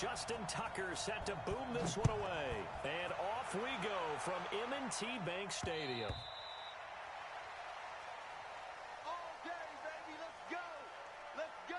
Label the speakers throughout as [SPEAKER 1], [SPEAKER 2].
[SPEAKER 1] Justin Tucker set to boom this one away. And off we go from M&T Bank Stadium.
[SPEAKER 2] All day, baby. Let's go. Let's go.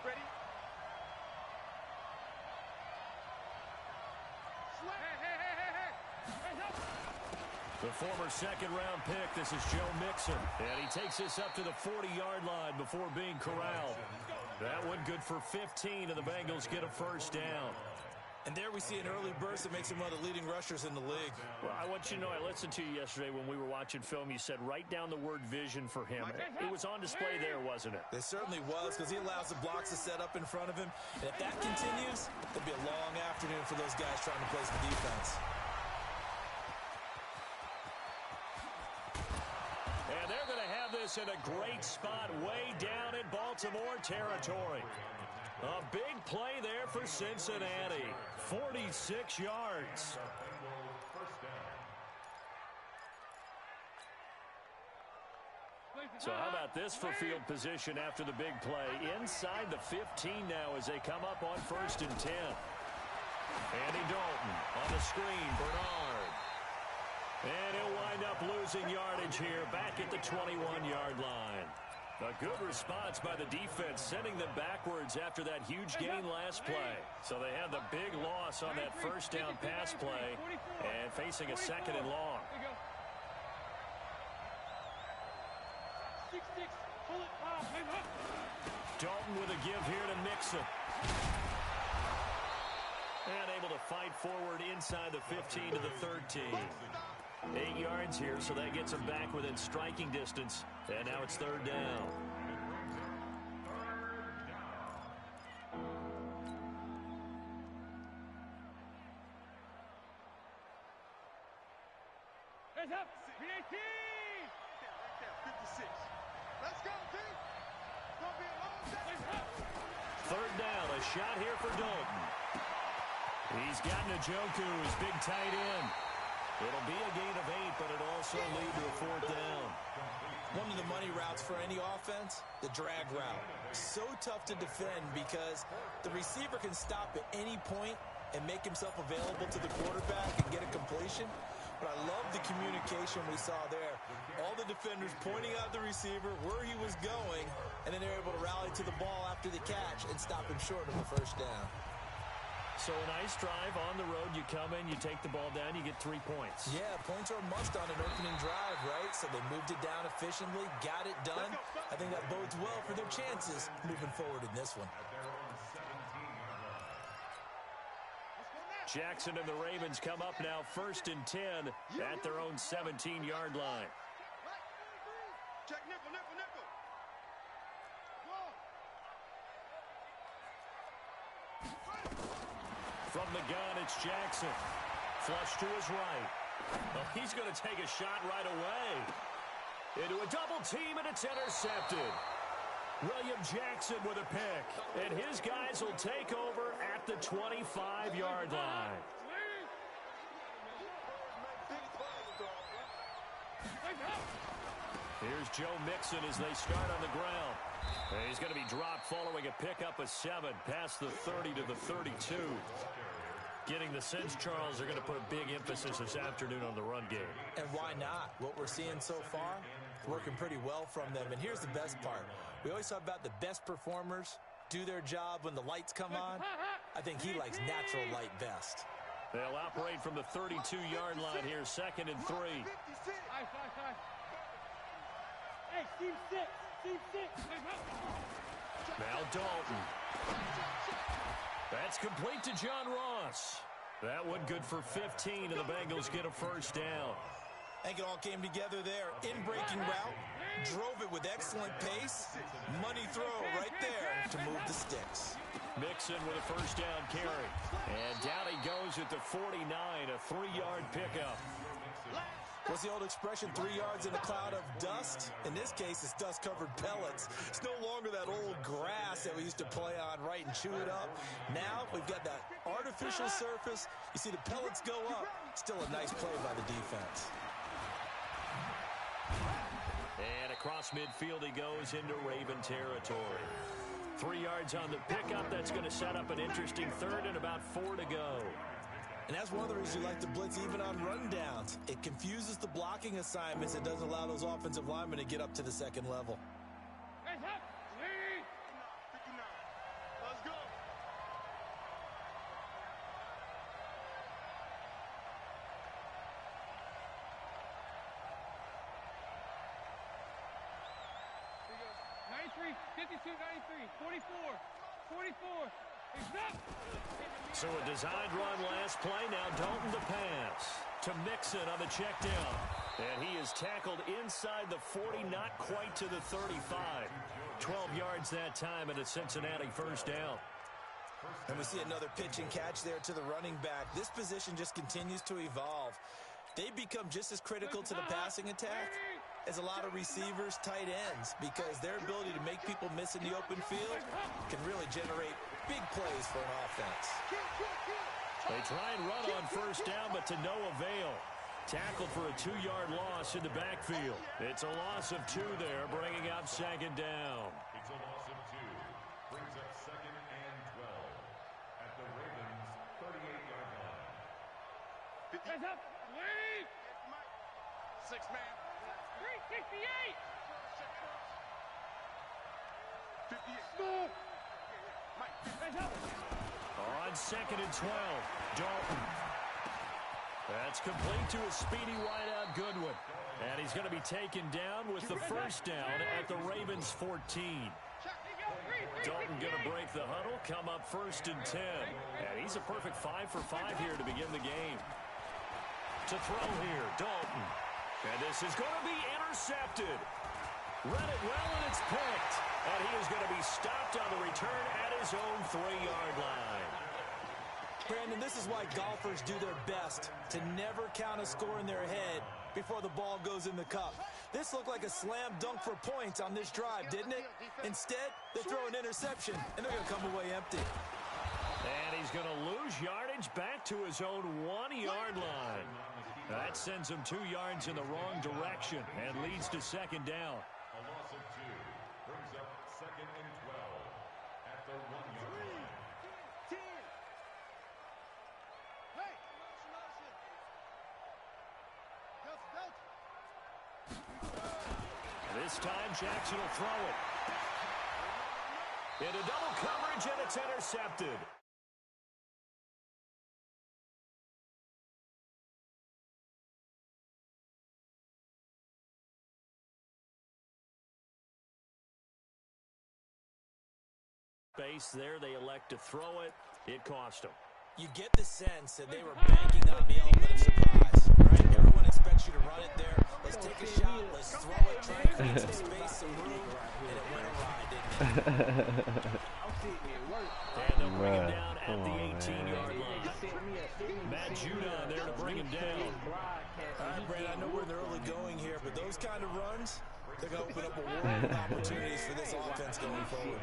[SPEAKER 2] Ready?
[SPEAKER 1] The former second-round pick, this is Joe Mixon. And he takes this up to the 40-yard line before being corralled. That one good for 15, and the Bengals get a first down.
[SPEAKER 3] And there we see an early burst that makes him one of the leading rushers in the league.
[SPEAKER 1] Well, I want you to know, I listened to you yesterday when we were watching film. You said write down the word vision for him. It was on display there, wasn't it?
[SPEAKER 3] It certainly was, because he allows the blocks to set up in front of him. And if that continues, it'll be a long afternoon for those guys trying to play some defense.
[SPEAKER 1] And they're going to have this in a great spot way down in Baltimore territory. A big play there for Cincinnati. 46 yards. So how about this for field position after the big play? Inside the 15 now as they come up on 1st and 10. Andy Dalton on the screen. Bernard. And he'll wind up losing yardage here back at the 21-yard line. A good response by the defense, sending them backwards after that huge gain last play. So they had the big loss on that first down pass play and facing a 2nd and long. Dalton with a give here to Mixon. And able to fight forward inside the 15 to the 13. 8 yards here, so that gets him back within striking distance. And now it's 3rd down.
[SPEAKER 2] Hands up. 56. Let's go, team. Don't be alone.
[SPEAKER 1] 3rd down, a shot here for Dalton. He's got Njoku, his big tight end. It'll be a gain of 8, but it'll also lead to a 4th down.
[SPEAKER 3] One of the money routes for any offense, the drag route. So tough to defend because the receiver can stop at any point and make himself available to the quarterback and get a completion. But I love the communication we saw there. All the defenders pointing out the receiver where he was going, and then they're able to rally to the ball after the catch and stop him short of the 1st down.
[SPEAKER 1] So a nice drive on the road. You come in, you take the ball down, you get 3 points.
[SPEAKER 3] Yeah, points are a must on an opening drive, right? So they moved it down efficiently, got it done. I think that bodes well for their chances moving forward in this one.
[SPEAKER 1] Jackson and the Ravens come up now 1st and 10 at their own 17-yard line.
[SPEAKER 2] Check nickel, nickel, nickel.
[SPEAKER 1] From the gun, it's Jackson. Flush to his right. Well, he's going to take a shot right away. Into a double team, and it's intercepted. William Jackson with a pick. And his guys will take over at the 25-yard line. Here's Joe Mixon as they start on the ground. And he's going to be dropped following a pickup of 7 past the 30 to the 32. Getting the sense, Charles, are going to put a big emphasis this afternoon on the run game.
[SPEAKER 3] And why not? What we're seeing so far, working pretty well from them. And here's the best part. We always talk about the best performers do their job when the lights come on. I think he likes natural light best.
[SPEAKER 1] They'll operate from the 32-yard line here, 2nd and 3.
[SPEAKER 2] Hey, team 6.
[SPEAKER 1] Now Dalton. That's complete to John Ross. That one good for 15, and the Bengals get a first down.
[SPEAKER 3] I think it all came together there. In-breaking route, drove it with excellent pace. Money throw right there to move the sticks.
[SPEAKER 1] Mixon with a first down carry. And down he goes at the 49, a 3-yard pickup.
[SPEAKER 3] What's the old expression, 3 yards in a cloud of dust? In this case, it's dust-covered pellets. It's no longer that old grass that we used to play on, right, and chew it up. Now we've got that artificial surface. You see the pellets go up. Still a nice play by the defense.
[SPEAKER 1] And across midfield he goes into Raven territory. 3 yards on the pickup. That's going to set up an interesting third and about 4 to go.
[SPEAKER 3] And that's one of the reasons you like to blitz even on rundowns. It confuses the blocking assignments. It doesn't allow those offensive linemen to get up to the second level.
[SPEAKER 2] Let's go. Here you go. 93, 52, 93, 44.
[SPEAKER 1] So a designed run last play. Now Dalton to pass to Mixon on the check down. And he is tackled inside the 40, not quite to the 35. 12 yards that time and a Cincinnati first down.
[SPEAKER 3] And we see another pitch and catch there to the running back. This position just continues to evolve. They become just as critical to the passing attack as a lot of receivers, tight ends, because their ability to make people miss in the open field can really generate big plays for an offense.
[SPEAKER 1] They try and run on first down, but to no avail. Tackled for a 2-yard loss in the backfield. It's a loss of 2 there, bringing up 2nd down.
[SPEAKER 4] It's a loss of 2. Brings up 2nd and 12 at the Ravens' 38-yard line.
[SPEAKER 2] 50. Up. Lead. 6 man. 368. 58.
[SPEAKER 1] On 2nd and 12, Dalton. That's complete to a speedy wideout Goodwin. And he's going to be taken down with the first down at the Ravens' 14. Dalton going to break the huddle, come up 1st and 10. And he's a perfect 5 for 5 here to begin the game. To throw here, Dalton. And this is going to be intercepted. Read it well, and it's picked. And he is going to be stopped on the return at his own 3-yard line.
[SPEAKER 3] Brandon, this is why golfers do their best to never count a score in their head before the ball goes in the cup. This looked like a slam dunk for points on this drive, didn't it? Instead, they throw an interception, and they're going to come away empty.
[SPEAKER 1] And he's going to lose yardage back to his own 1-yard line. That sends him 2 yards in the wrong direction and leads to 2nd down.
[SPEAKER 4] A loss of 2 brings up 2nd and 12 at the 1-yard line.
[SPEAKER 1] This time, Jackson will throw it. Into double coverage, and it's intercepted. Base there, they elect to throw it. It cost them.
[SPEAKER 3] You get the sense that they were banking on the element of surprise, right? Everyone expects you to run it there. Let's take a shot. Let's throw it. Try to create some space, some room. And it went awry, didn't it?
[SPEAKER 1] And they'll bring him down at the 18-yard line. Matt Judon there to bring him down.
[SPEAKER 3] All right, Brandon, I know we're in the early going here, but those kind of runs, they're going to open up a world of opportunities for this offense going forward.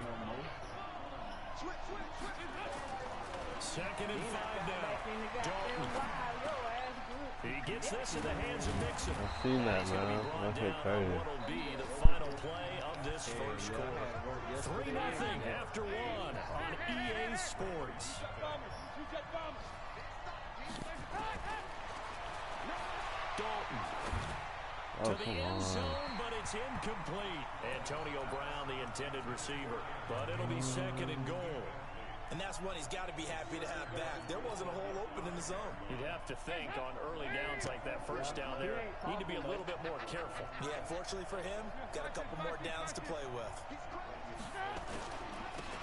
[SPEAKER 1] 2nd and 5 now. Dalton. He Gets this in the hands of Mixon.
[SPEAKER 5] I've seen that,
[SPEAKER 1] He's gonna be
[SPEAKER 5] man.
[SPEAKER 1] brought
[SPEAKER 5] That's
[SPEAKER 1] down
[SPEAKER 5] crazy.
[SPEAKER 1] on what'll be the final play of this first quarter. 3-0 after one on EA Sports. Dalton.
[SPEAKER 5] Oh,
[SPEAKER 1] To the end zone, but it's incomplete. Antonio Brown, the intended receiver. But it'll be second and goal.
[SPEAKER 3] And that's one he's got to be happy to have back. There wasn't a hole open in the zone.
[SPEAKER 1] You'd have to think on early downs like that first down there, need to be a little bit more careful.
[SPEAKER 3] Yeah, fortunately for him, got a couple more downs to play with.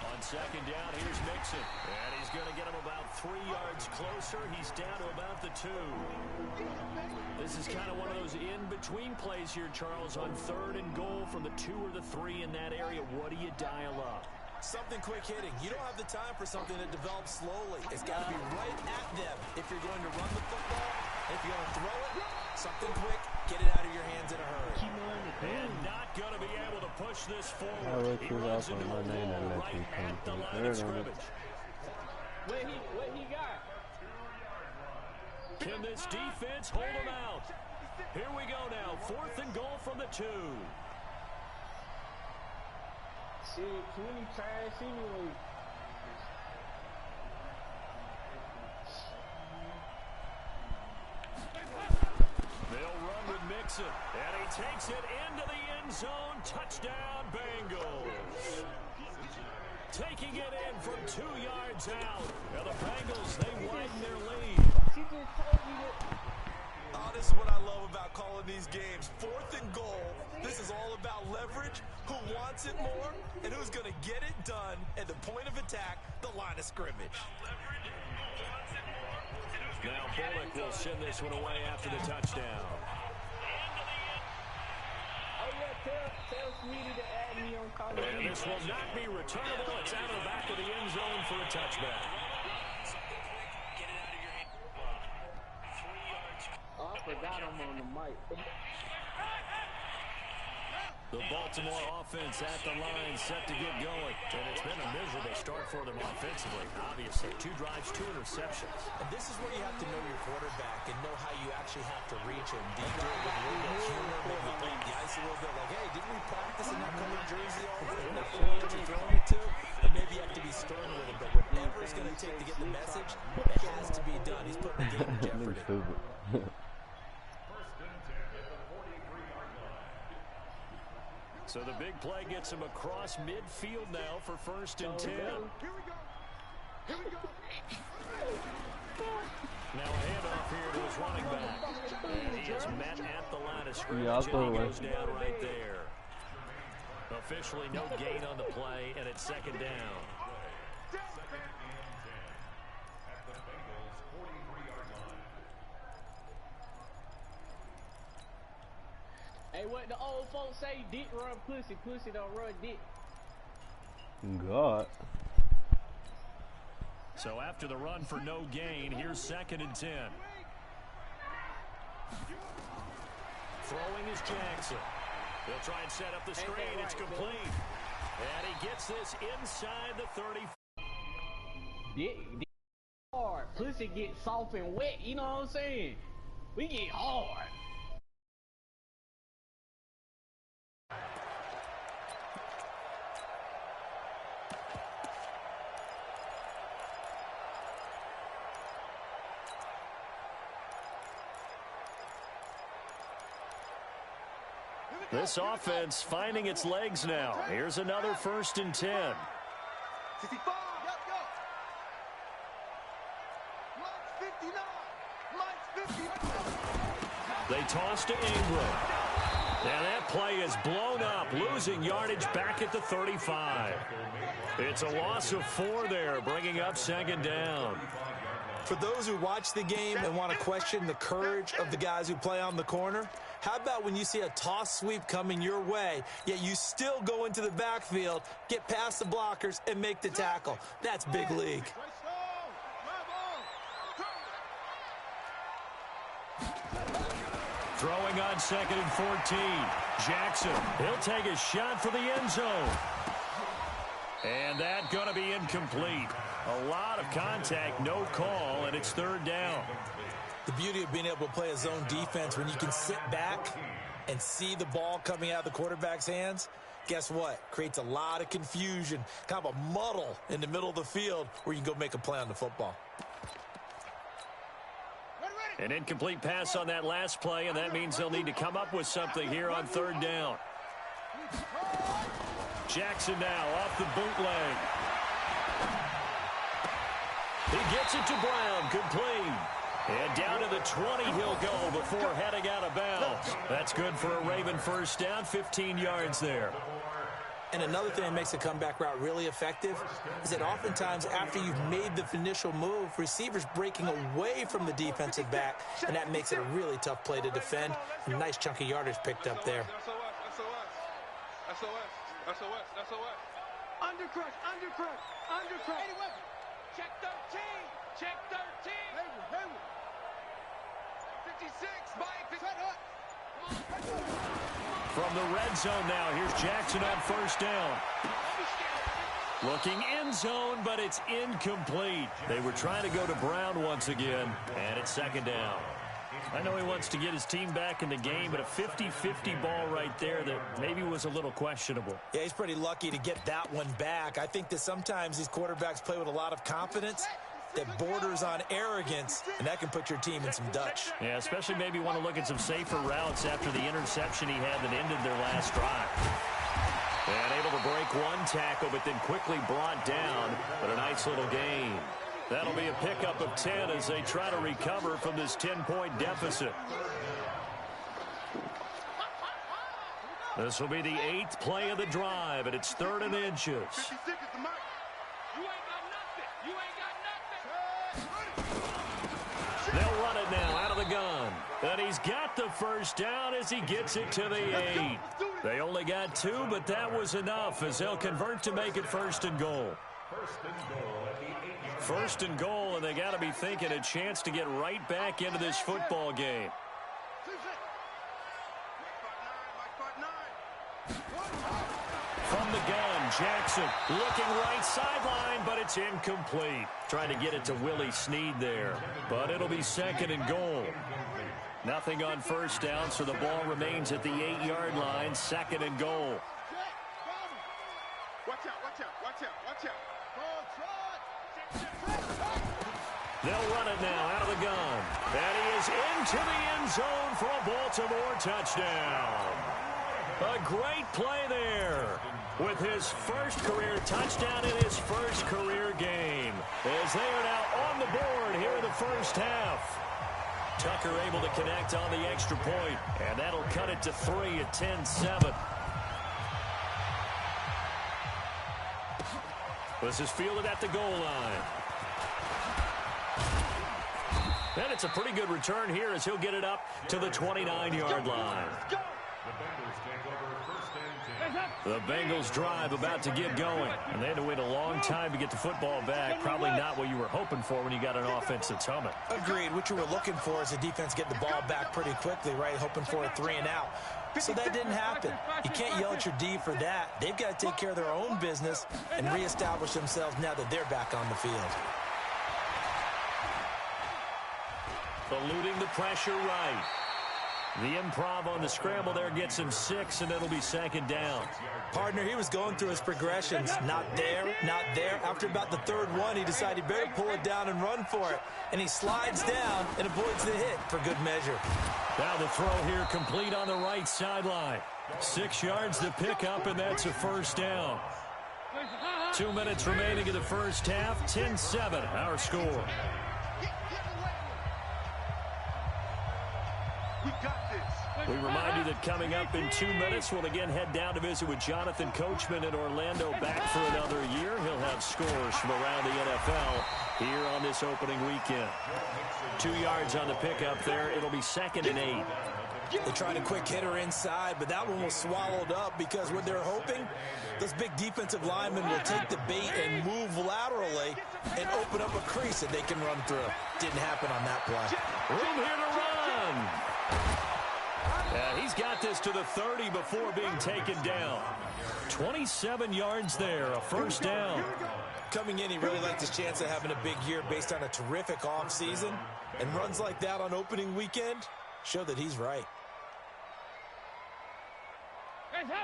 [SPEAKER 1] On second down, here's Mixon. And he's going to get him about 3 yards closer. He's down to about the 2. This is kind of one of those in-between plays here, Charles, on third and goal from the 2 or the 3 in that area. What do you dial up?
[SPEAKER 3] Something quick hitting. You don't have the time for something that develops slowly. It's got to be right at them if you're going to run the football. If you're going to throw it, something quick, get it out of your hands in a hurry.
[SPEAKER 1] And not going to be able to push this forward. He runs into a wall right at the line of scrimmage.
[SPEAKER 6] What he got?
[SPEAKER 1] Can this defense hold him out? Here we go now. 4th and goal from the 2.
[SPEAKER 6] Shit, 20 trash anyway.
[SPEAKER 1] They'll run with Mixon, and he takes it into the end zone. Touchdown, Bengals. Taking it in from 2 yards out. Now the Bengals, they widen their lead.
[SPEAKER 6] She just told me that.
[SPEAKER 3] Oh, this is what I love about calling these games. 4th and goal. This is all about leverage, who wants it more, and who's going to get it done at the point of attack, the line of scrimmage.
[SPEAKER 1] Now Bullock will send this one away after the touchdown.
[SPEAKER 6] Oh, yeah, tell Sweetie to add me on Call of Duty.
[SPEAKER 1] And this will not be returnable. It's out of the back of the end zone for a touchback.
[SPEAKER 6] Oh, I forgot I'm on the mic.
[SPEAKER 1] The Baltimore offense at the line, set to get going. And it's been a miserable start for them offensively, obviously. 2 drives, 2 interceptions.
[SPEAKER 3] And this is where you have to know your quarterback and know how you actually have to reach him. Do you do it with a little bit of humor, maybe play the ice a little bit, like, hey, didn't we practice in that color jersey all day? That what you're throwing it to? And maybe you have to be stern with him, but whatever it's going to take to get the message, it has to be done. He's putting the game in jeopardy.
[SPEAKER 1] So the big play gets him across midfield now for 1st and 10.
[SPEAKER 2] Here we go. Here we go.
[SPEAKER 1] Now a handoff here to his running back. And he is met at the line of scrimmage,
[SPEAKER 5] Yeah,
[SPEAKER 1] and he goes down right there. Officially no gain on the play, and it's 2nd down.
[SPEAKER 6] Hey, what the old folks say, dick run pussy, pussy don't run dick.
[SPEAKER 5] God.
[SPEAKER 1] So after the run for no gain, here's 2nd and 10. Throwing is Jackson. He'll try and set up the screen. It's complete. And he gets this inside the 30.
[SPEAKER 6] Dick hard. Pussy get soft and wet, you know what I'm saying? We get hard.
[SPEAKER 1] This offense finding its legs now. Here's another 1st and 10.
[SPEAKER 2] 65. Yep, go. Mike's 59. Mike's 50.
[SPEAKER 1] They toss to Ingram. And that play is blown up, losing yardage back at the 35. It's a loss of 4 there, bringing up 2nd down.
[SPEAKER 3] For those who watch the game and want to question the courage of the guys who play on the corner, how about when you see a toss sweep coming your way, yet you still go into the backfield, get past the blockers, and make the tackle? That's big league.
[SPEAKER 1] Throwing on 2nd and 14. Jackson, he'll take a shot for the end zone. And that's going to be incomplete. A lot of contact, no call, and it's 3rd down.
[SPEAKER 3] The beauty of being able to play a zone defense when you can sit back and see the ball coming out of the quarterback's hands, guess what? Creates a lot of confusion, kind of a muddle in the middle of the field where you can go make a play on the football.
[SPEAKER 1] An incomplete pass on that last play, and that means they'll need to come up with something here on third down. Jackson now off the bootleg. He gets it to Brown, complete. And down to the 20 he'll go before heading out of bounds. That's good for a Raven first down, 15 yards there.
[SPEAKER 3] And another thing that makes a comeback route really effective is that oftentimes after you've made the initial move, receivers breaking away from the defensive back, and that makes it a really tough play to defend. A nice chunk of yardage picked up there.
[SPEAKER 2] SOS. Undercrush. Check 13. Hayward. 56. Mike, cut up.
[SPEAKER 1] From the red zone now, here's Jackson on first down. Looking end zone, but it's incomplete. They were trying to go to Brown once again, and it's second down. I know he wants to get his team back in the game, but a 50-50 ball right there that maybe was a little questionable.
[SPEAKER 3] Yeah, he's pretty lucky to get that one back. I think that sometimes these quarterbacks play with a lot of confidence that borders on arrogance, and that can put your team in some Dutch.
[SPEAKER 1] Yeah, especially maybe want to look at some safer routes after the interception he had that ended their last drive. And able to break one tackle, but then quickly brought down, but a nice little gain. That'll be a pickup of 10 as they try to recover from this 10-point deficit. This will be the 8th play of the drive, and it's 3rd and inches.
[SPEAKER 2] 56 is the mark. You ain't got nothing.
[SPEAKER 1] They'll run it now out of the gun. And he's got the first down as he gets it to the 8. They only got 2, but that was enough as they'll convert to make it 1st and goal. First and goal, and they got to be thinking a chance to get right back into this football game. From the gun, Jackson looking right sideline, but it's incomplete. Trying to get it to Willie Snead there, but it'll be 2nd and goal. Nothing on first down, so the ball remains at the 8-yard line, 2nd and goal.
[SPEAKER 2] Watch out.
[SPEAKER 1] They'll run it now out of the gun. And he is into the end zone for a Baltimore touchdown. A great play there with his first career touchdown in his first career game. As they are now on the board here in the first half. Tucker able to connect on the extra point, and that'll cut it to 3 at 10-7. This is fielded at the goal line. And it's a pretty good return here as he'll get it up to the 29-yard line. The Bengals drive about to get going. And they had to wait a long time to get the football back. Probably not what you were hoping for when you got an offense that's humming.
[SPEAKER 3] Agreed. What you were looking for is the defense get the ball back pretty quickly, right? Hoping for a 3 and out. So that didn't happen. You can't yell at your D for that. They've got to take care of their own business and reestablish themselves now that they're back on the field.
[SPEAKER 1] Eluding the pressure right. The improv on the scramble there gets him 6, and it'll be 2nd down.
[SPEAKER 3] Partner, he was going through his progressions. Not there, not there. After about the 3rd one, he decided he better pull it down and run for it. And he slides down and avoids the hit for good measure.
[SPEAKER 1] Now the throw here complete on the right sideline. 6 yards to pick up, and that's a first down. 2 minutes remaining in the first half. 10-7, our score. We remind you that coming up in 2 minutes, we'll again head down to visit with Jonathan Coachman in Orlando, back for another year. He'll have scores from around the NFL here on this opening weekend. 2 yards on the pickup there. It'll be 2nd and 8.
[SPEAKER 3] They tried a quick hitter inside, but that one was swallowed up because what they're hoping, those big defensive linemen will take the bait and move laterally and open up a crease that they can run through. Didn't happen on that play.
[SPEAKER 1] Room here to run. And he's got this to the 30 before being taken down. 27 yards there, a first down.
[SPEAKER 3] Coming in, he really liked his chance of having a big year based on a terrific offseason. And runs like that on opening weekend show that he's right.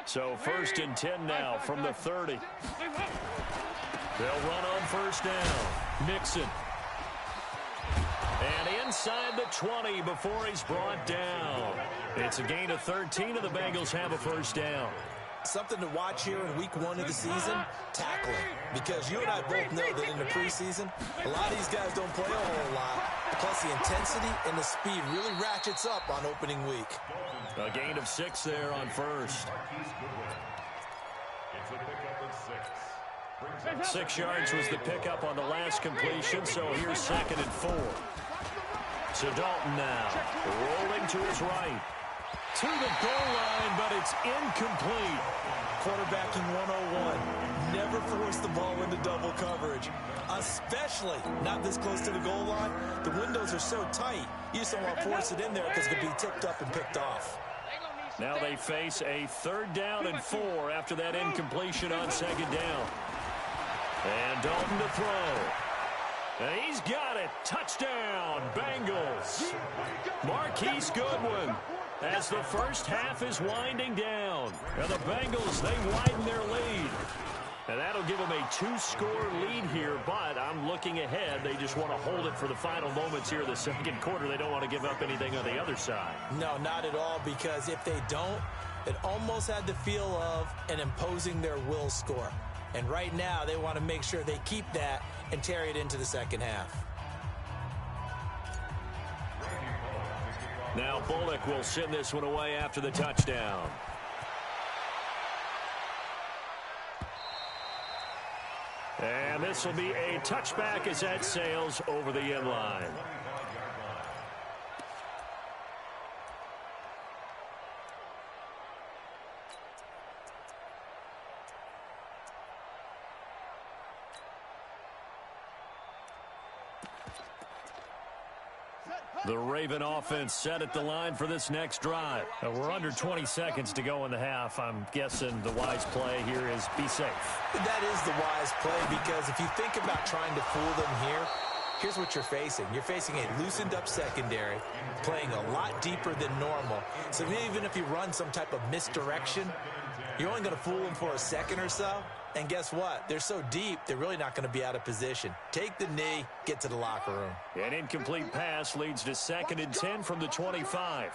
[SPEAKER 1] So 1st and 10 now from the 30. They'll run on first down. Mixon. And inside the 20 before he's brought down. It's a gain of 13, and the Bengals have a first down.
[SPEAKER 3] Something to watch here in week 1 of the season, tackling. Because you and I both know that in the preseason, a lot of these guys don't play a whole lot. Plus the intensity and the speed really ratchets up on opening week.
[SPEAKER 1] A gain of 6 there on first.
[SPEAKER 4] It's a pickup of 6.
[SPEAKER 1] 6 yards was the pickup on the last completion, so here's 2nd and 4. So Dalton now, rolling to his right. To the goal line, but it's incomplete.
[SPEAKER 3] Quarterbacking 101. Never force the ball into double coverage. Especially not this close to the goal line. The windows are so tight, you just don't want to force it in there because it could be tipped up and picked off.
[SPEAKER 1] Now they face a 3rd down and 4 after that incompletion on 2nd down. And Dalton to throw. And he's got it. Touchdown, Bengals. Marquise Goodwin as the first half is winding down. And the Bengals, they widen their lead. And that'll give them a 2-score lead here, but I'm looking ahead. They just want to hold it for the final moments here of the 2nd quarter. They don't want to give up anything on the other side.
[SPEAKER 3] No, not at all, because if they don't, it almost had the feel of an imposing their will score. And right now, they want to make sure they keep that and carry it into the 2nd half.
[SPEAKER 1] Now Bullock will send this one away after the touchdown. And this will be a touchback as that sails over the end line. The Raven offense set at the line for this next drive. We're under 20 seconds to go in the half. I'm guessing the wise play here is be safe.
[SPEAKER 3] That is the wise play, because if you think about trying to fool them here, here's what you're facing. You're facing a loosened up secondary, playing a lot deeper than normal. So even if you run some type of misdirection, you're only going to fool them for a second or so. And guess what? They're so deep, they're really not going to be out of position. Take the knee, get to the locker room.
[SPEAKER 1] An incomplete pass leads to 2nd and 10 from the 25.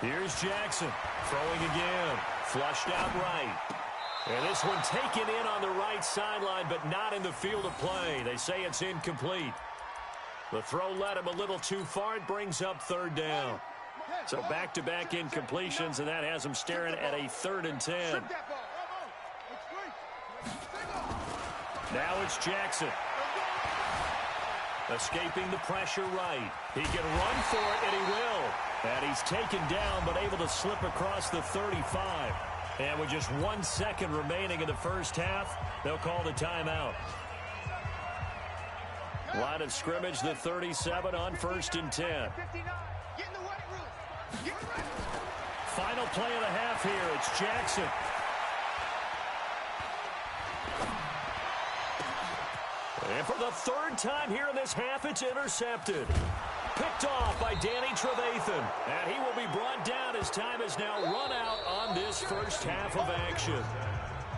[SPEAKER 1] Here's Jackson throwing again. Flushed out right. And this one taken in on the right sideline, but not in the field of play. They say it's incomplete. The throw led him a little too far. It brings up 3rd down. So back-to-back incompletions, and that has him staring at a 3rd and 10. Now it's Jackson. Escaping the pressure right. He can run for it, and he will. And he's taken down, but able to slip across the 35. And with just 1 second remaining in the first half, they'll call the timeout. Line of scrimmage, the 37 on 1st and 10. Final play of the half here. It's Jackson. And for the 3rd time here in this half, it's intercepted. Picked off by Danny Trevathan. And he will be brought down as time is now run out on this first half of action.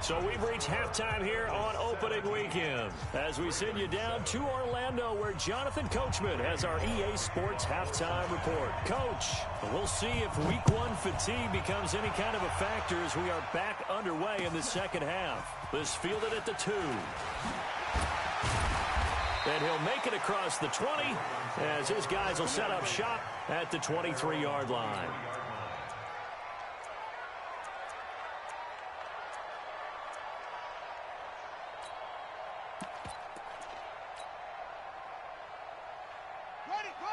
[SPEAKER 1] So we've reached halftime here on opening weekend as we send you down to Orlando, where Jonathan Coachman has our EA Sports halftime report. Coach, we'll see if week 1 fatigue becomes any kind of a factor as we are back underway in the 2nd half. This fielded at the 2. And he'll make it across the 20 as his guys will set up shop at the 23-yard line.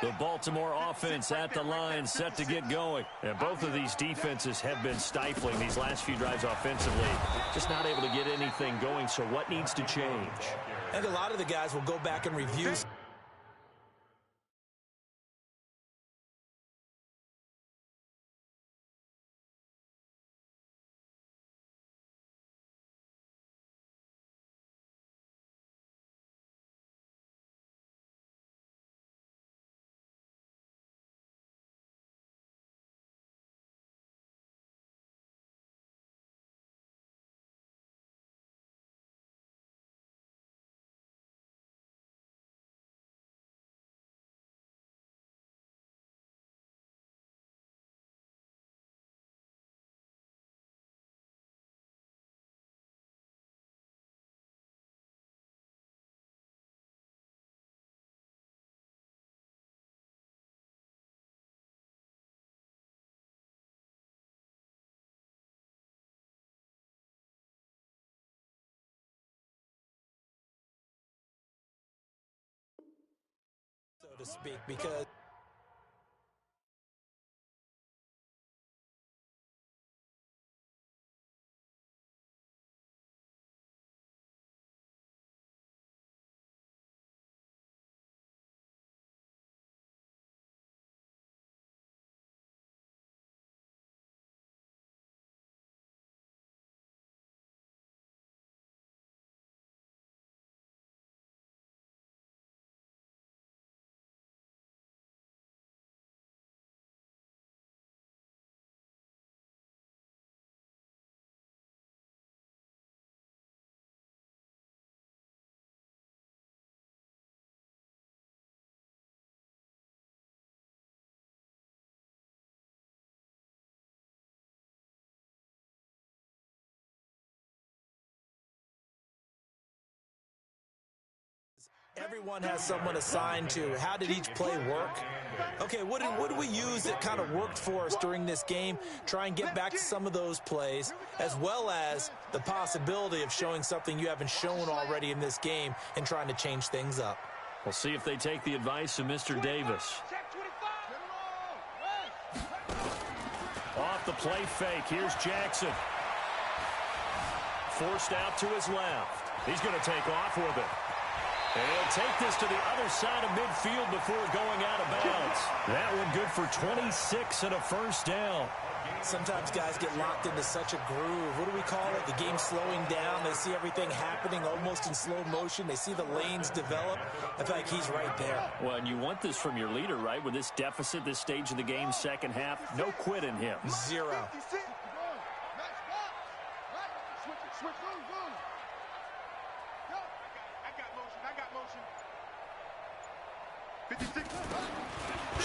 [SPEAKER 1] The Baltimore offense at the line, set to get going. And both of these defenses have been stifling these last few drives offensively. Just not able to get anything going, so what needs to change?
[SPEAKER 3] I think a lot of the guys will go back and review to speak, because everyone has someone assigned to how did each play work. Okay, what do we use that kind of worked for us during this game? Try and get back to some of those plays, as well as the possibility of showing something you haven't shown already in this game and trying to change things up.
[SPEAKER 1] We'll see if they take the advice of Mr. Davis. Off the play fake. Here's Jackson. Forced out to his left. He's going to take off with it. And he'll take this to the other side of midfield before going out of bounds. That one good for 26 and a first down.
[SPEAKER 3] Sometimes guys get locked into such a groove. What do we call it? The game's slowing down. They see everything happening almost in slow motion. They see the lanes develop. I feel like he's right there.
[SPEAKER 1] Well, and you want this from your leader, right? With this deficit, this stage of the game, second half, no quit in him.
[SPEAKER 3] Zero.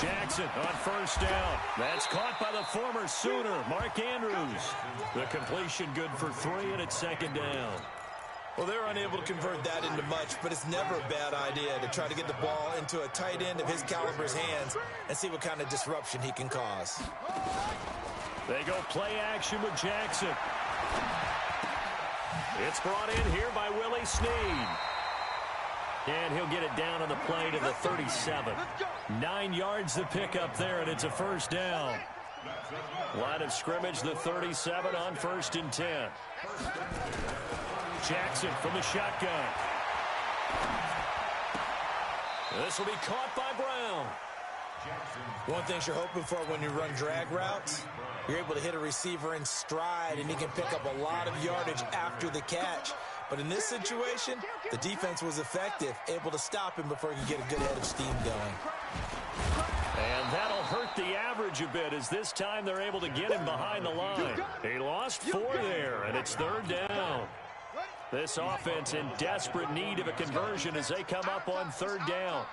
[SPEAKER 1] Jackson on first down. That's caught by the former Sooner, Mark Andrews. The completion good for 3, and it's second down.
[SPEAKER 3] Well, they're unable to convert that into much, but it's never a bad idea to try to get the ball into a tight end of his caliber's hands and see what kind of disruption he can cause.
[SPEAKER 1] They go play action with Jackson. It's brought in here by Willie Snead. And he'll get it down on the play to the 37. 9 yards to pick up there, and it's a first down. Line of scrimmage, the 37 on 1st and 10. Jackson from the shotgun. This will be caught by Brown.
[SPEAKER 3] One thing you're hoping for when you run drag routes, you're able to hit a receiver in stride, and he can pick up a lot of yardage after the catch. But in this situation, the defense was effective, able to stop him before he could get a good head of steam going.
[SPEAKER 1] And that'll hurt the average a bit, as this time they're able to get him behind the line. He lost 4 there, and it's 3rd down. This offense in desperate need of a conversion as they come up on 3rd down.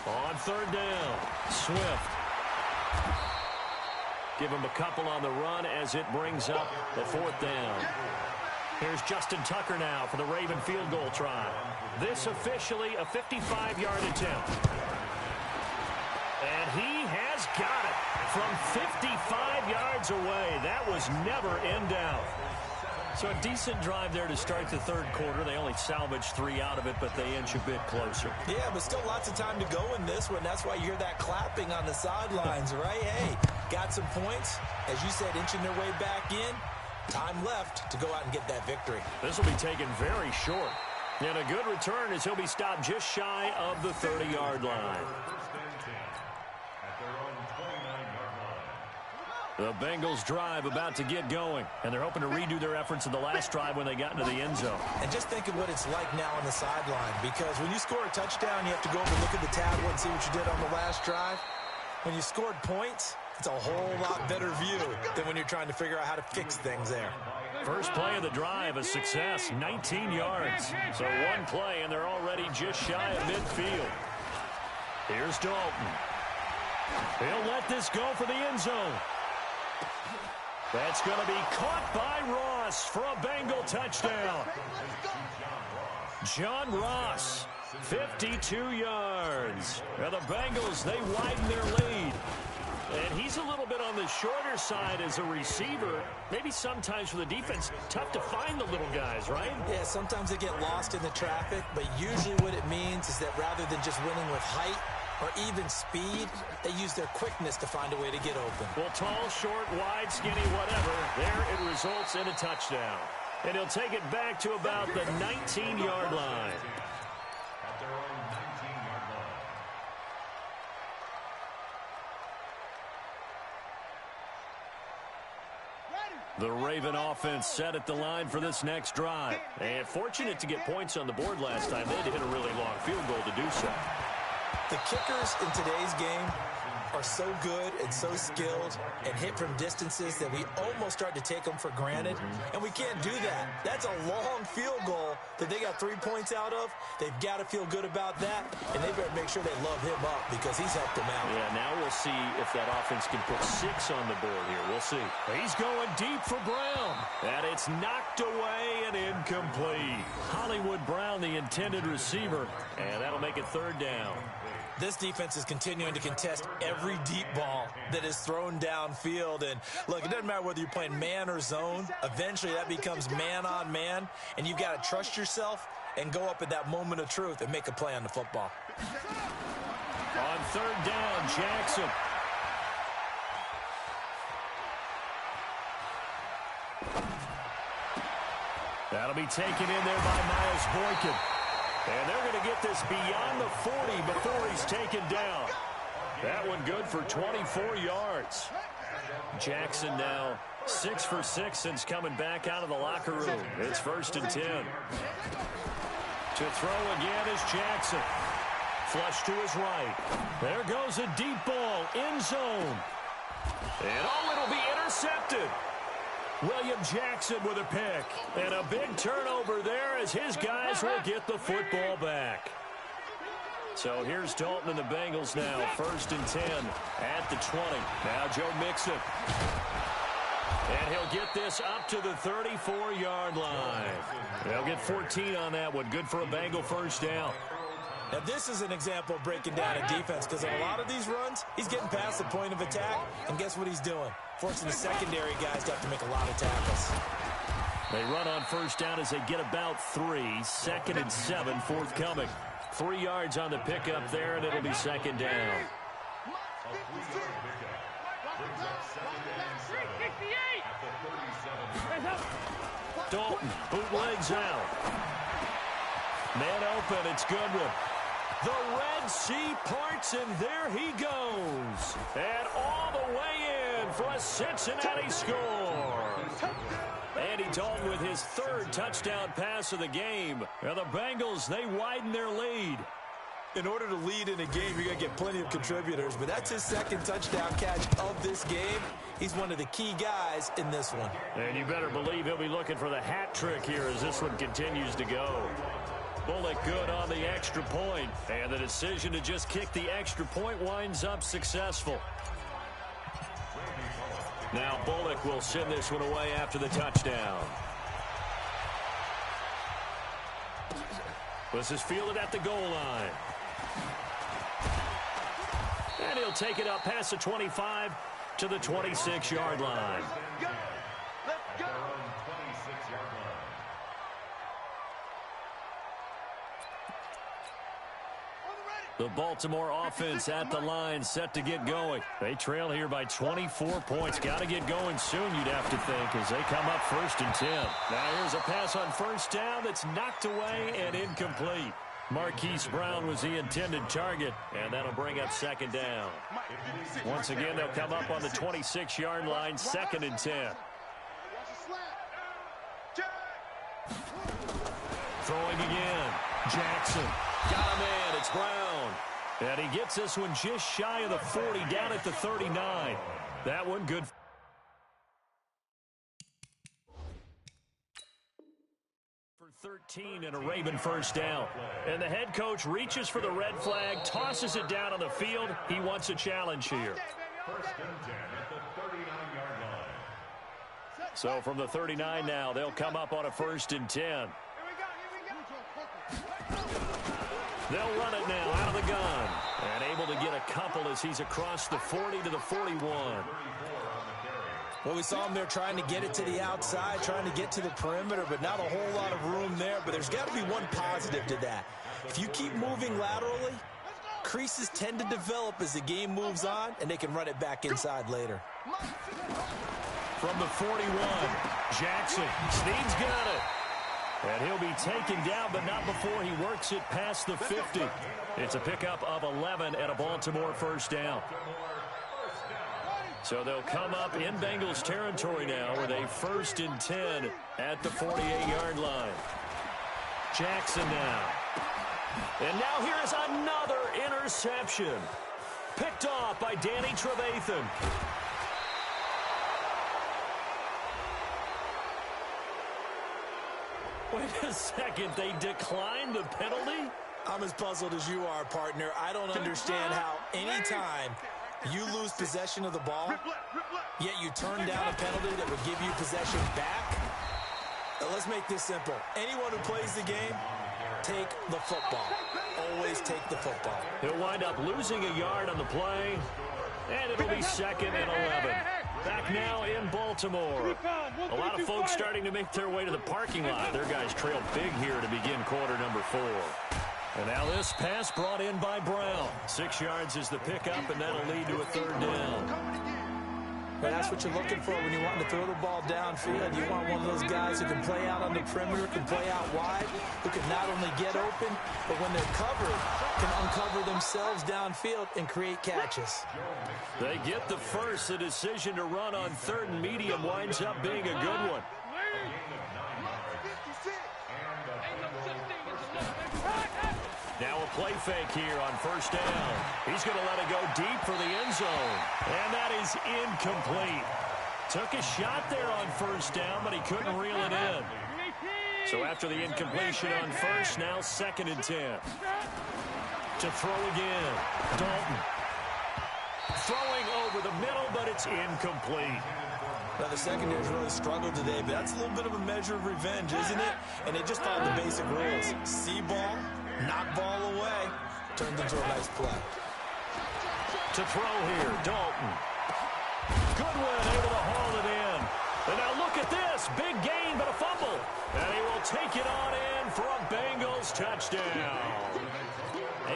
[SPEAKER 1] On 3rd down, Swift. Give him a couple on the run as it brings up the 4th down. Here's Justin Tucker now for the Raven field goal try. This officially a 55-yard attempt. And he has got it from 55 yards away. That was never in doubt. So a decent drive there to start the 3rd quarter. They only salvaged 3 out of it, but they inch a bit closer.
[SPEAKER 3] Yeah, but still lots of time to go in this one. That's why you hear that clapping on the sidelines, right? Hey, got some points. As you said, inching their way back in. Time left to go out and get that victory.
[SPEAKER 1] This will be taken very short. And a good return as he'll be stopped just shy of the 30-yard line. The Bengals drive about to get going, and they're hoping to redo their efforts in the last drive when they got into the end zone.
[SPEAKER 3] And just think of what it's like now on the sideline, because when you score a touchdown, you have to go over and look at the tablet and see what you did on the last drive. When you scored points, it's a whole lot better view than when you're trying to figure out how to fix things there.
[SPEAKER 1] First play of the drive, a success, 19 yards. So one play, and they're already just shy of midfield. Here's Dalton. He'll let this go for the end zone. That's going to be caught by Ross for a Bengal touchdown. John Ross, 52 yards. And the Bengals, they widen their lead. And he's a little bit on the shorter side as a receiver. Maybe sometimes for the defense, tough to find the little guys, right?
[SPEAKER 3] Yeah, sometimes they get lost in the traffic, but usually what it means is that rather than just winning with height or even speed, they use their quickness to find a way to get open.
[SPEAKER 1] Well, tall, short, wide, skinny, whatever, there it results in a touchdown. And he'll take it back to about the 19-yard line.
[SPEAKER 4] At their own 19-yard line.
[SPEAKER 1] The Raven offense set at the line for this next drive. And fortunate to get points on the board last time. They had to hit a really long field goal to do so.
[SPEAKER 3] The kickers in today's game are so good and so skilled and hit from distances that we almost start to take them for granted, and we can't do that. That's a long field goal that they got 3 points out of. They've got to feel good about that, and they better make sure they love him up because he's helped them out.
[SPEAKER 1] Yeah, now we'll see if that offense can put 6 on the board here. We'll see. He's going deep for Brown, and it's knocked away and incomplete. Hollywood Brown, the intended receiver, and that'll make it 3rd down.
[SPEAKER 3] This defense is continuing to contest every deep ball that is thrown downfield. And, look, it doesn't matter whether you're playing man or zone. Eventually, that becomes man-on-man, and you've got to trust yourself and go up at that moment of truth and make a play on the football.
[SPEAKER 1] On 3rd down, Jackson. That'll be taken in there by Miles Boykin. And they're going to get this beyond the 40 before he's taken down. That one good for 24 yards. Jackson now 6 for 6 since coming back out of the locker room. It's 1st and 10. To throw again is Jackson. Flush to his right. There goes a deep ball, end zone. And oh, it'll be intercepted. William Jackson with a pick. And a big turnover there as his guys will get the football back. So here's Dalton and the Bengals now. 1st and 10 at the 20. Now Joe Mixon. And he'll get this up to the 34-yard line. They'll get 14 on that one. Good for a Bengal 1st down.
[SPEAKER 3] Now, this is an example of breaking down a defense because in a lot of these runs, he's getting past the point of attack, and guess what he's doing? Forcing the secondary guys to have to make a lot of tackles.
[SPEAKER 1] They run on 1st down as they get about 3. 2nd and 7 forthcoming. 3 yards on the pickup there, and it'll be 2nd down. Dalton bootlegs out. Man open, it's Goodwin. The Red Sea parts, and there he goes. And all the way in for a Cincinnati score. Andy Dalton with his 3rd touchdown pass of the game. And the Bengals, they widen their lead.
[SPEAKER 3] In order to lead in a game, you're going to get plenty of contributors, but that's his 2nd touchdown catch of this game. He's one of the key guys in this one.
[SPEAKER 1] And you better believe he'll be looking for the hat trick here as this one continues to go. Bullock good on the extra point, and the decision to just kick the extra point winds up successful. Now Bullock will send this one away after the touchdown. This is fielded at the goal line. And he'll take it up past the 25 to the 26-yard line.
[SPEAKER 2] Let's go.
[SPEAKER 1] The Baltimore offense at the line, set to get going. They trail here by 24 points. Got to get going soon, you'd have to think, as they come up 1st and 10. Now here's a pass on 1st down that's knocked away and incomplete. Marquise Brown was the intended target, and that'll bring up 2nd down. Once again, they'll come up on the 26-yard line, 2nd and 10. Throwing again. Jackson. Got him in. It's Brown. And he gets this one just shy of the 40, down at the 39. That one good. For 13 and a Raven 1st down. And the head coach reaches for the red flag, tosses it down on the field. He wants a challenge here.
[SPEAKER 4] 1st and 10 at the 39-yard line.
[SPEAKER 1] So from the 39 now, they'll come up on a 1st and 10. They'll run it now out of the gun. And able to get a couple as he's across the 40 to the 41.
[SPEAKER 3] Well, we saw him there trying to get it to the outside, trying to get to the perimeter, but not a whole lot of room there. But there's got to be one positive to that. If you keep moving laterally, creases tend to develop as the game moves on, and they can run it back inside later.
[SPEAKER 1] From the 41, Jackson. Snead's got it. And he'll be taken down, but not before he works it past the 50. It's a pickup of 11 and a Baltimore first down. So they'll come up in Bengals territory now with a 1st and 10 at the 48-yard line. Jackson now. And now here is another interception. Picked off by Danny Trevathan. Wait a second, they declined the penalty?
[SPEAKER 3] I'm as puzzled as you are, partner. I don't understand how any time you lose possession of the ball, yet you turn down a penalty that would give you possession back. Now, let's make this simple. Anyone who plays the game, take the football. Always take the football.
[SPEAKER 1] He'll wind up losing a yard on the play, and it'll be 2nd and 11. Back now in Baltimore. A lot of folks starting to make their way to the parking lot. Their guys trailed big here to begin quarter number 4. And now this pass brought in by Brown. 6 yards is the pickup, and that'll lead to a 3rd down.
[SPEAKER 3] But that's what you're looking for when you want to throw the ball downfield. You want one of those guys who can play out on the perimeter, can play out wide, who can not only get open, but when they're covered, can uncover themselves downfield and create catches.
[SPEAKER 1] They get the first. The decision to run on 3rd and medium winds up being a good one. Now a play fake here on 1st down. He's going to let it go deep for the end zone. And that is incomplete. Took a shot there on 1st down, but he couldn't reel it in. So after the incompletion on 1st, now 2nd and 10. To throw again. Dalton. Throwing over the middle, but it's incomplete.
[SPEAKER 3] Now, the secondary's really struggled today, but that's a little bit of a measure of revenge, isn't it? And they just followed the basic rules. See ball, knock ball away, turned into a nice play.
[SPEAKER 1] To throw here, Dalton. Goodwin able to haul it in. And now look at this. Big gain, but a fumble. And he will take it on in for a Bengals touchdown.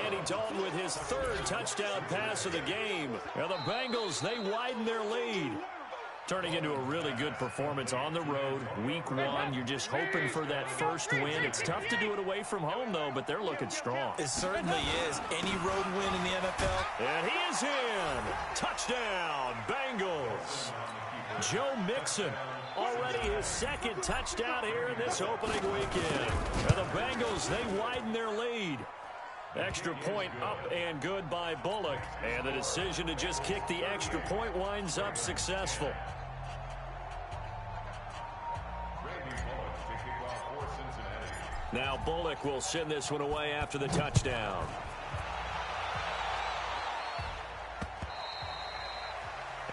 [SPEAKER 1] Andy Dalton with his 3rd touchdown pass of the game. Now the Bengals, they widen their lead. Turning into a really good performance on the road. Week 1, you're just hoping for that first win. It's tough to do it away from home, though, but they're looking strong.
[SPEAKER 3] It certainly is. Any road win in the NFL.
[SPEAKER 1] And he is in. Touchdown, Bengals. Joe Mixon, already his 2nd touchdown here in this opening weekend. And the Bengals, they widen their lead. Extra point up and good by Bullock. And the decision to just kick the extra point winds up successful. Now Bullock will send this one away after the touchdown.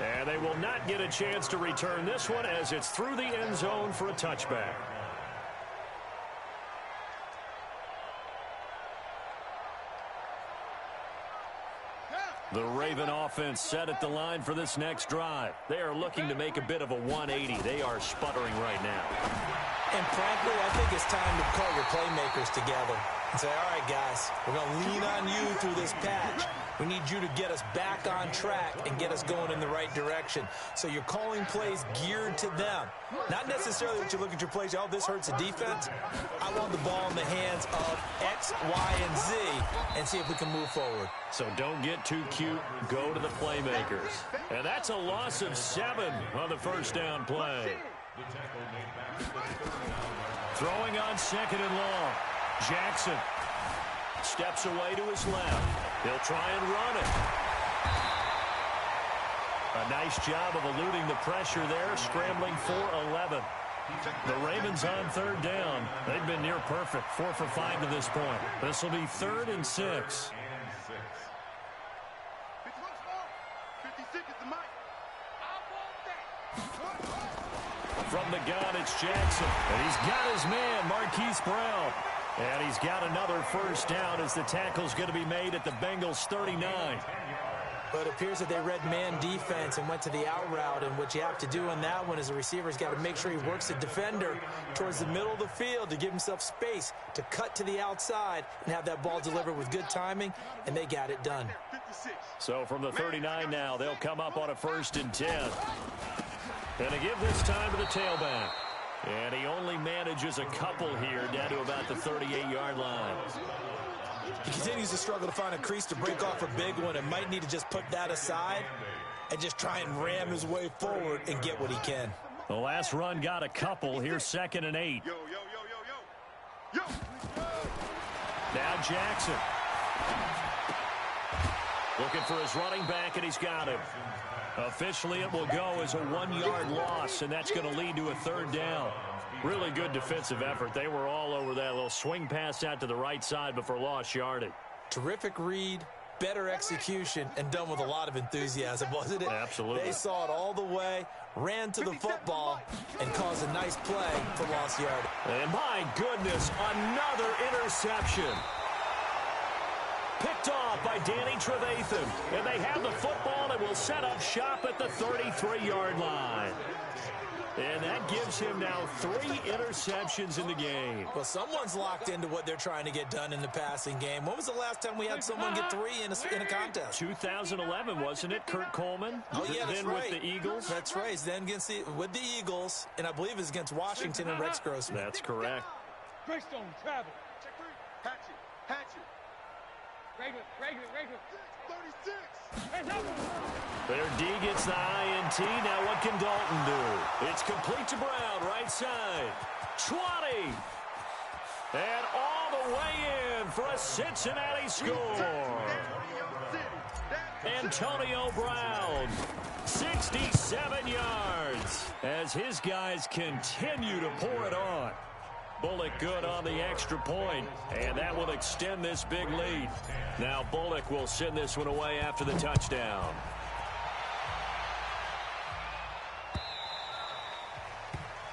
[SPEAKER 1] And they will not get a chance to return this one as it's through the end zone for a touchback. The Raven offense set at the line for this next drive. They are looking to make a bit of a 180. They are sputtering right now.
[SPEAKER 3] And frankly, I think it's time to call your playmakers together and say, all right, guys, we're going to lean on you through this patch. We need you to get us back on track and get us going in the right direction. So you're calling plays geared to them. Not necessarily that you look at your plays, oh, this hurts the defense. I want the ball in the hands of X, Y, and Z and see if we can move forward.
[SPEAKER 1] So don't get too cute. Go to the playmakers. And that's a loss of 7 on the first down play. Throwing on 2nd and long. Jackson steps away to his left. He'll try and run it. A nice job of eluding the pressure there, scrambling for 11. The Ravens on 3rd down. They've been near perfect, 4 for 5 to this point. This will be 3rd and 6. From the gun, it's Jackson. And he's got his man, Marquise Brown. And he's got another first down as the tackle's going to be made at the Bengals 39.
[SPEAKER 3] But it appears that they read man defense and went to the out route, and what you have to do in that one is the receiver's got to make sure he works the defender towards the middle of the field to give himself space to cut to the outside and have that ball delivered with good timing, and they got it done.
[SPEAKER 1] So from the 39 now, they'll come up on a 1st and 10. And they give this time to the tailback. And he only manages a couple here down to about the 38-yard line.
[SPEAKER 3] He continues to struggle to find a crease to break off a big one and might need to just put that aside and just try and ram his way forward and get what he can.
[SPEAKER 1] The last run got a couple. Here's 2nd and 8. Now Jackson. Looking for his running back, and he's got him. Officially, it will go as a 1-yard loss, and that's going to lead to a 3rd down. Really good defensive effort. They were all over that little swing pass out to the right side before lost yardage.
[SPEAKER 3] Terrific read, better execution, and done with a lot of enthusiasm, wasn't it?
[SPEAKER 1] Absolutely.
[SPEAKER 3] They saw it all the way, ran to the football, and caused a nice play for lost yardage.
[SPEAKER 1] And my goodness, another interception. Picked off by Danny Trevathan. And they have the football and will set up shop at the 33-yard line. And that gives him now 3 interceptions in the game.
[SPEAKER 3] Well, someone's locked into what they're trying to get done in the passing game. When was the last time we had someone get 3 in a contest?
[SPEAKER 1] 2011, wasn't it? Kurt Coleman?
[SPEAKER 3] Oh, yeah, that's
[SPEAKER 1] then
[SPEAKER 3] right.
[SPEAKER 1] with the Eagles?
[SPEAKER 3] That's right. Then with the Eagles, and I believe it's against Washington and Rex Grossman.
[SPEAKER 1] That's correct.
[SPEAKER 2] Greystone, travel. Check 3. Hatchet. Regular. 36.
[SPEAKER 1] Their D gets the INT. Now what can Dalton do? It's complete to Brown, right side. 20. And all the way in for a Cincinnati score. Antonio Brown, 67 yards as his guys continue to pour it on. Bullock good on the extra point, and that will extend this big lead. Now Bullock will send this one away after the touchdown.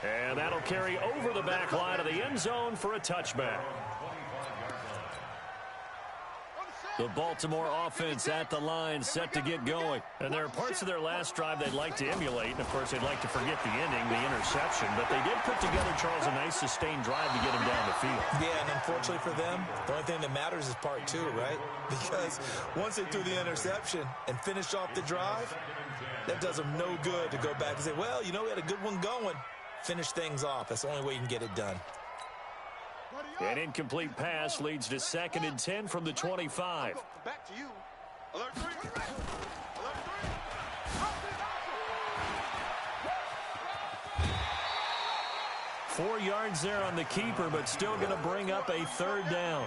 [SPEAKER 1] And that'll carry over the back line of the end zone for a touchback. The Baltimore offense at the line, set to get going. And there are parts of their last drive they'd like to emulate. And, of course, they'd like to forget the ending, the interception. But they did put together, Charles, a nice sustained drive to get him down the field.
[SPEAKER 3] Yeah, and unfortunately for them, the only thing that matters is part 2, right? Because once they threw the interception and finished off the drive, that does them no good to go back and say, well, you know, we had a good one going. Finish things off. That's the only way you can get it done.
[SPEAKER 1] An incomplete pass leads to 2nd and 10 from the 25.
[SPEAKER 2] Back to you. Alert 3. Alert 3.
[SPEAKER 1] 4 yards there on the keeper, but still going to bring up a 3rd down.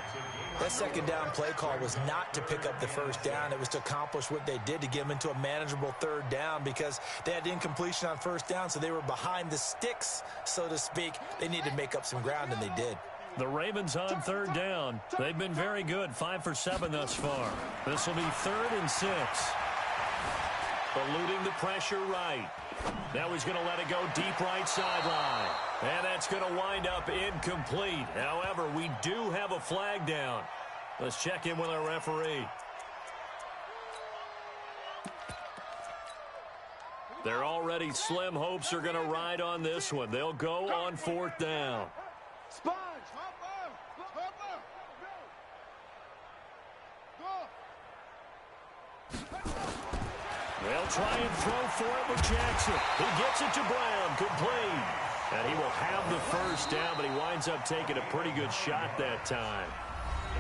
[SPEAKER 3] That 2nd down play call was not to pick up the 1st down. It was to accomplish what they did to get them into a manageable 3rd down because they had incompletion on 1st down, so they were behind the sticks, so to speak. They needed to make up some ground, and they did.
[SPEAKER 1] The Ravens on 3rd down. They've been very good, 5 for 7 thus far. This will be 3rd and 6. Eluding the pressure right. Now he's going to let it go deep right sideline. And that's going to wind up incomplete. However, we do have a flag down. Let's check in with our referee. They're already slim hopes are going to ride on this one. They'll go on 4th down.
[SPEAKER 2] Sponge.
[SPEAKER 1] They'll try and throw for it with Jackson. He gets it to Brown, complete. And he will have the 1st down, but he winds up taking a pretty good shot that time.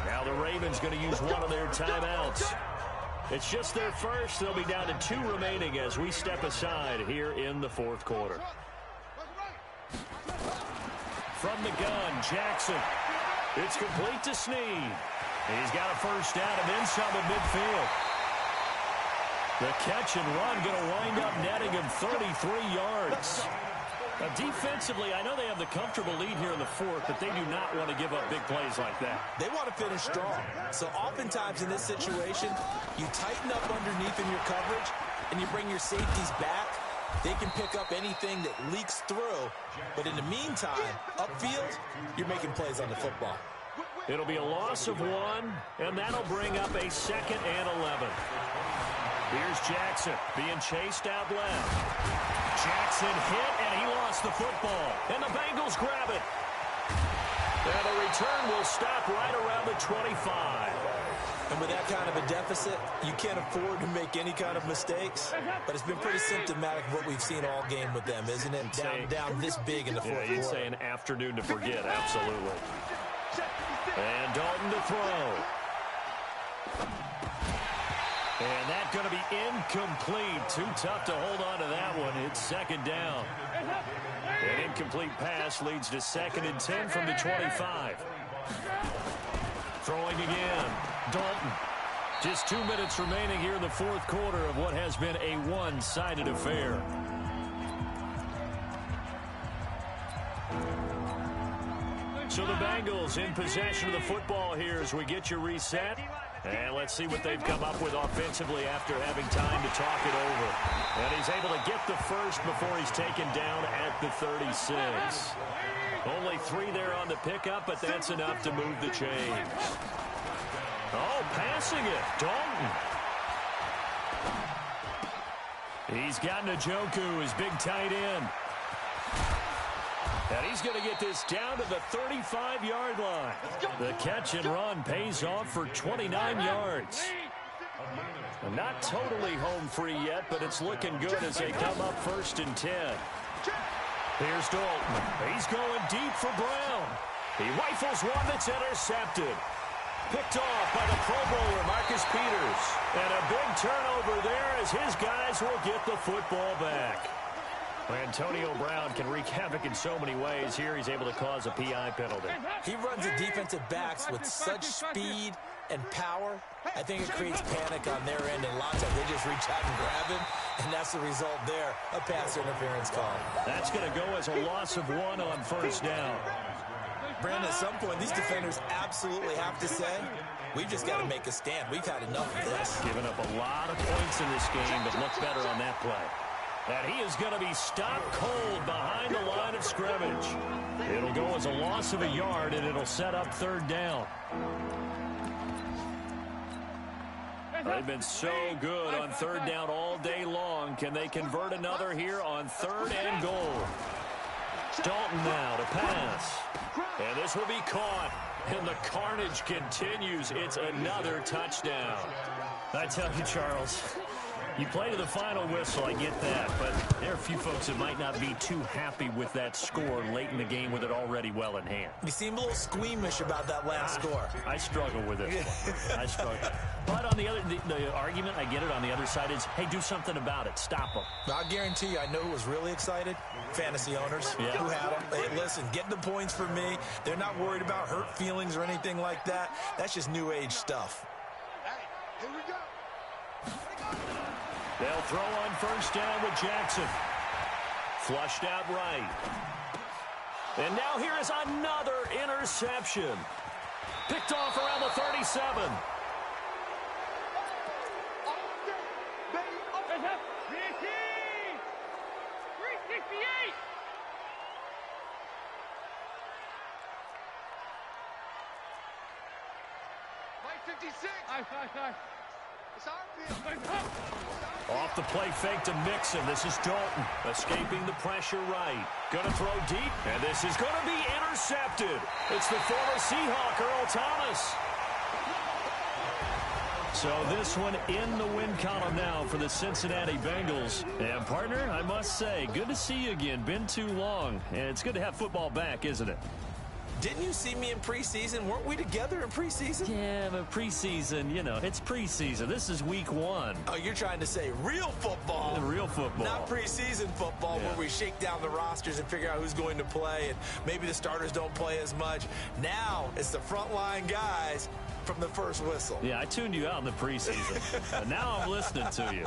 [SPEAKER 1] Now the Ravens going to use one of their timeouts. It's just their first. They'll be down to 2 remaining as we step aside here in the 4th quarter. From the gun, Jackson. It's complete to Snead. He's got a 1st down and then some at midfield. The catch and run going to wind up netting him 33 yards. Now, defensively, I know they have the comfortable lead here in the 4th, but they do not want to give up big plays like that.
[SPEAKER 3] They want to finish strong. So oftentimes in this situation, you tighten up underneath in your coverage, and you bring your safeties back. They can pick up anything that leaks through. But in the meantime, upfield, you're making plays on the football.
[SPEAKER 1] It'll be a loss of 1, and that'll bring up a 2nd and 11. Here's Jackson being chased out left. Jackson hit, and he lost the football. And the Bengals grab it. And the return will stop right around the 25.
[SPEAKER 3] And with that kind of a deficit, you can't afford to make any kind of mistakes. But it's been pretty symptomatic of what we've seen all game with them, isn't it? Down this big in the fourth quarter.
[SPEAKER 1] You'd say an afternoon to forget, absolutely. And Dalton to throw. And that's going to be incomplete. Too tough to hold on to that one. It's 2nd down. An incomplete pass leads to 2nd and 10 from the 25. Throwing again. Dalton. Just 2 minutes remaining here in the fourth quarter of what has been a one-sided affair. So the Bengals in possession of the football here as we get you reset. And let's see what they've come up with offensively after having time to talk it over. And he's able to get the first before he's taken down at the 36. Only 3 there on the pickup, but that's enough to move the chains. Oh, passing it. Dalton. He's got Njoku, his big tight end. And he's going to get this down to the 35-yard line. The catch and run pays off for 29 yards. Not totally home free yet, but it's looking good as they come up 1st and 10. Here's Dalton. He's going deep for Brown. He rifles one that's intercepted. Picked off by the Pro Bowler, Marcus Peters. And a big turnover there as his guys will get the football back. Antonio Brown can wreak havoc in so many ways. Here he's able to cause a PI penalty.
[SPEAKER 3] He runs the defensive backs with such speed and power. I think it creates panic on their end, and a lot of times they just reach out and grab him, and that's the result there, a pass interference call.
[SPEAKER 1] That's going to go as a loss of 1 on 1st down.
[SPEAKER 3] Brandon, at some point, these defenders absolutely have to say, we've just got to make a stand. We've had enough of this.
[SPEAKER 1] Giving up a lot of points in this game, but look better on that play. And he is going to be stopped cold behind the line of scrimmage. It'll go as a loss of a yard, and it'll set up 3rd down. They've been so good on 3rd down all day long. Can they convert another here on 3rd and goal? Dalton now to pass. And this will be caught. And the carnage continues. It's another touchdown. I tell you, Charles, you play to the final whistle, I get that, but there are a few folks that might not be too happy with that score late in the game with it already well in hand.
[SPEAKER 3] You seem a little squeamish about that last score.
[SPEAKER 1] I struggle with it. I struggle. But on the other, the argument, I get it, on the other side is, hey, do something about it. Stop them.
[SPEAKER 3] I guarantee you, I know who was really excited. Fantasy owners who had them. Hey, listen, get the points for me. They're not worried about hurt feelings or anything like that. That's just new age stuff.
[SPEAKER 2] Hey, here we go.
[SPEAKER 1] They'll throw on 1st down with Jackson. Flushed out right. And now here is another interception. Picked off around the 37. Off the play fake to Mixon. This is Dalton escaping the pressure right. Going to throw deep, and this is going to be intercepted. It's the former Seahawk, Earl Thomas. So this one in the win column now for the Cincinnati Bengals. And, partner, I must say, good to see you again. Been too long. And it's good to have football back, isn't it?
[SPEAKER 3] Didn't you see me in preseason? Weren't we together in preseason?
[SPEAKER 1] Yeah, but preseason, you know, it's preseason. This is week 1.
[SPEAKER 3] Oh, you're trying to say real football.
[SPEAKER 1] Real football.
[SPEAKER 3] Not preseason football where we shake down the rosters and figure out who's going to play, and maybe the starters don't play as much. Now it's the frontline guys from the first whistle.
[SPEAKER 1] Yeah, I tuned you out in the preseason. But now I'm listening to you.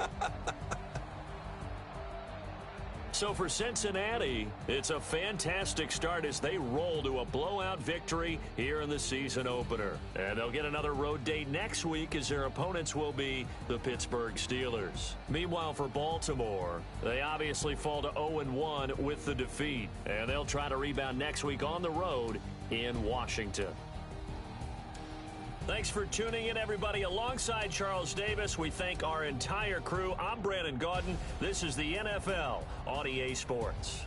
[SPEAKER 1] So for Cincinnati, it's a fantastic start as they roll to a blowout victory here in the season opener. And they'll get another road date next week as their opponents will be the Pittsburgh Steelers. Meanwhile, for Baltimore, they obviously fall to 0-1 with the defeat. And they'll try to rebound next week on the road in Washington. Thanks for tuning in, everybody. Alongside Charles Davis, we thank our entire crew. I'm Brandon Gaudin. This is the NFL on EA Sports.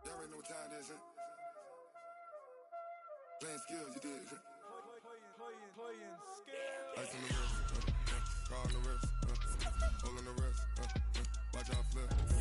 [SPEAKER 5] Y'all already know what time it is, huh? Playing skills, you did, huh?
[SPEAKER 3] Playing skills.
[SPEAKER 5] Ice on the wrist, car on the wrist, hole on the wrist, watch out flip.